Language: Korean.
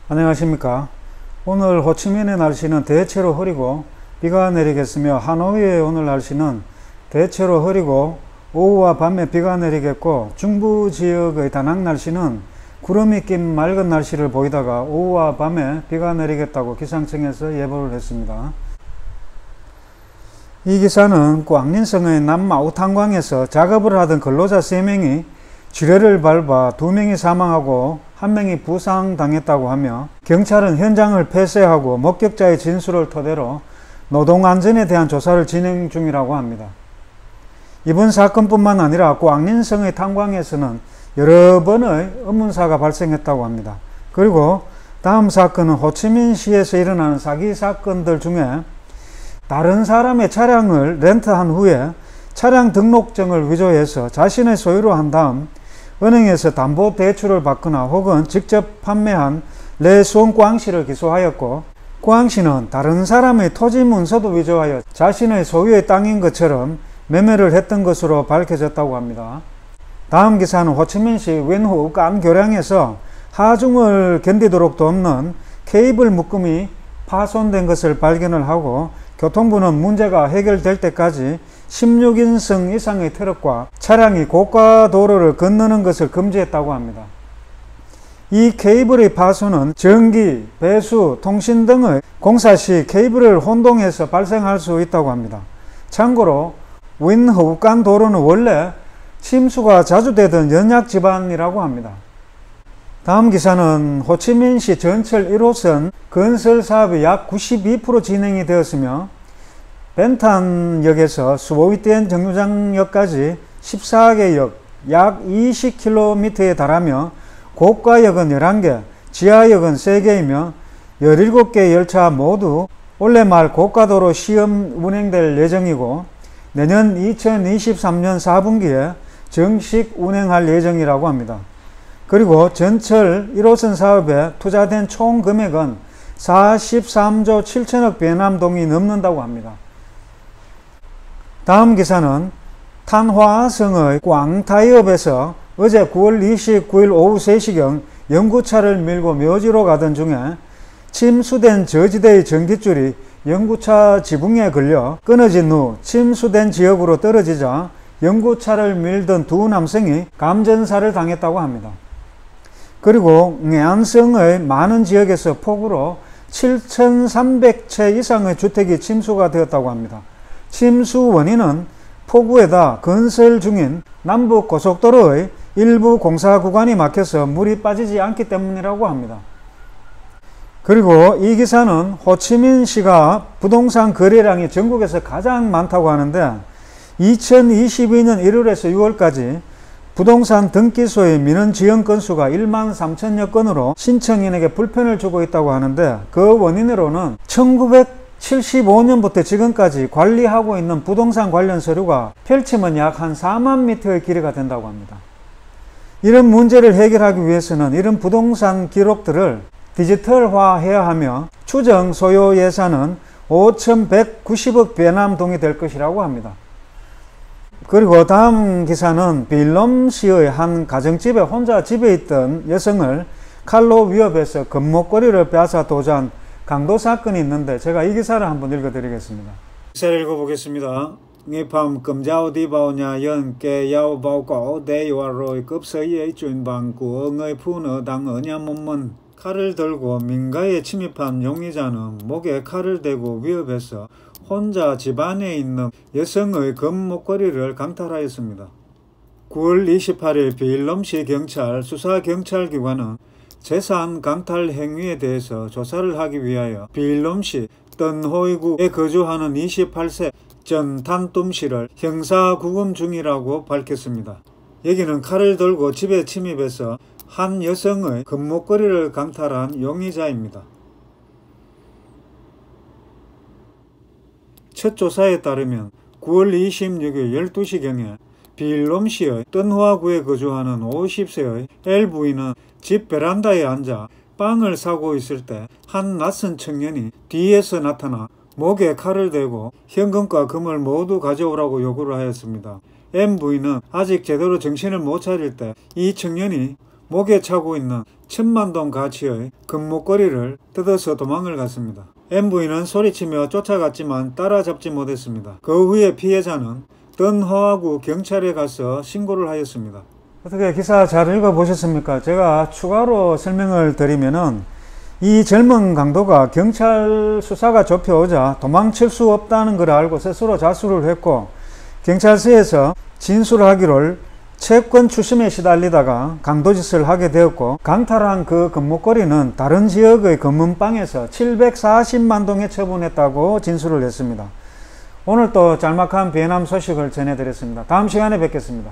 안녕하십니까. 오늘 호치민의 날씨는 대체로 흐리고 비가 내리겠으며, 하노이의 오늘 날씨는 대체로 흐리고 오후와 밤에 비가 내리겠고, 중부 지역의 다낭 날씨는 구름이 낀 맑은 날씨를 보이다가 오후와 밤에 비가 내리겠다고 기상청에서 예보를 했습니다. 이 기사는 꽝린성의 남마우탄광에서 작업을 하던 근로자 3명이 지뢰를 밟아 2명이 사망하고 1명이 부상당했다고 하며, 경찰은 현장을 폐쇄하고 목격자의 진술을 토대로 노동안전에 대한 조사를 진행 중이라고 합니다. 이번 사건뿐만 아니라 꽝린성의 탄광에서는 여러 번의 의문사가 발생했다고 합니다. 그리고 다음 사건은 호치민시에서 일어나는 사기 사건들 중에 다른 사람의 차량을 렌트한 후에 차량 등록증을 위조해서 자신의 소유로 한 다음 은행에서 담보대출을 받거나 혹은 직접 판매한 레수원 꽝씨를 기소하였고, 꽝씨는 다른 사람의 토지 문서도 위조하여 자신의 소유의 땅인 것처럼 매매를 했던 것으로 밝혀졌다고 합니다. 다음 기사는 호치민시 윈후 깐교량에서 하중을 견디도록도 없는 케이블 묶음이 파손된 것을 발견을 하고, 교통부는 문제가 해결될 때까지 16인승 이상의 트럭과 차량이 고가 도로를 건너는 것을 금지했다고 합니다. 이 케이블의 파손은 전기, 배수, 통신 등의 공사 시 케이블을 혼동해서 발생할 수 있다고 합니다. 참고로 윈후간 도로는 원래 침수가 자주 되던 연약 지반이라고 합니다. 다음 기사는 호치민시 전철 1호선 건설 사업이 약 92% 진행이 되었으며, 벤탄역에서 스워이텐 정류장역까지 14개 역, 약 20km에 달하며, 고가역은 11개, 지하역은 3개이며 17개 열차 모두 올해 말 고가도로 시험 운행될 예정이고, 내년 2023년 4분기에 정식 운행할 예정이라고 합니다. 그리고 전철 1호선 사업에 투자된 총 금액은 43조 7천억 베트남동이 넘는다고 합니다. 다음 기사는 탄화성의 꽝타이업에서 어제 9월 29일 오후 3시경 연구차를 밀고 묘지로 가던 중에 침수된 저지대의 전깃줄이 연구차 지붕에 걸려 끊어진 후 침수된 지역으로 떨어지자 연구차를 밀던 두 남성이 감전사를 당했다고 합니다. 그리고 nghệ安성의 많은 지역에서 폭우로 7,300채 이상의 주택이 침수가 되었다고 합니다. 침수 원인은 폭우에다 건설 중인 남북고속도로의 일부 공사 구간이 막혀서 물이 빠지지 않기 때문이라고 합니다. 그리고 이 기사는 호치민시가 부동산 거래량이 전국에서 가장 많다고 하는데, 2022년 1월에서 6월까지 부동산 등기소의 민원 지연 건수가 1만 3천여 건으로 신청인에게 불편을 주고 있다고 하는데, 그 원인으로는 1975년부터 지금까지 관리하고 있는 부동산 관련 서류가 펼치면 약 한 4만 미터의 길이가 된다고 합니다. 이런 문제를 해결하기 위해서는 이런 부동산 기록들을 디지털화해야 하며, 추정 소요 예산은 5,190억 베트남동이 될 것이라고 합니다. 그리고 다음 기사는 빌럼시의 한 가정집에 혼자 집에 있던 여성을 칼로 위협해서 금목걸이를 빼앗아 도주한 강도 사건이 있는데, 제가 이 기사를 한번 읽어드리겠습니다. 기사를 읽어보겠습니다. Nghi phạm cầm dao đi vào nhà dân kề dao vào cổ đe dọa rồi cướp sợi dây chuyền vàng của người phụ nữ đang ở nhà một mình. 칼을 들고 민가에 침입한 용의자는 목에 칼을 대고 위협해서 혼자 집 안에 있는 여성의 금목걸이를 강탈하였습니다. 9월 28일 빌럼시 경찰 수사경찰기관은 재산 강탈 행위에 대해서 조사를 하기 위하여 빌럼시 던호이구에 거주하는 28세 전탄tum씨를 형사구금 중이라고 밝혔습니다. 여기는 칼을 들고 집에 침입해서 한 여성의 금목걸이를 강탈한 용의자입니다. 첫 조사에 따르면 9월 26일 12시경에 빌럼시의 던화구에 거주하는 50세의 L 부인은 집 베란다에 앉아 빵을 사고 있을 때 한 낯선 청년이 뒤에서 나타나 목에 칼을 대고 현금과 금을 모두 가져오라고 요구를 하였습니다. M 부인은 아직 제대로 정신을 못 차릴 때 이 청년이 목에 차고 있는 1000만동 가치의 금목걸이를 뜯어서 도망을 갔습니다. MV는 소리치며 쫓아갔지만 따라잡지 못했습니다. 그 후에 피해자는 던허하구 경찰에 가서 신고를 하였습니다. 어떻게 기사 잘 읽어보셨습니까? 제가 추가로 설명을 드리면은 이 젊은 강도가 경찰 수사가 좁혀오자 도망칠 수 없다는 걸 알고 스스로 자수를 했고, 경찰서에서 진술하기를 채권 추심에 시달리다가 강도짓을 하게 되었고, 강탈한 그 금목걸이는 다른 지역의 검은방에서 740만 동에 처분했다고 진술을 했습니다. 오늘 또 짤막한 비해남 소식을 전해드렸습니다. 다음 시간에 뵙겠습니다.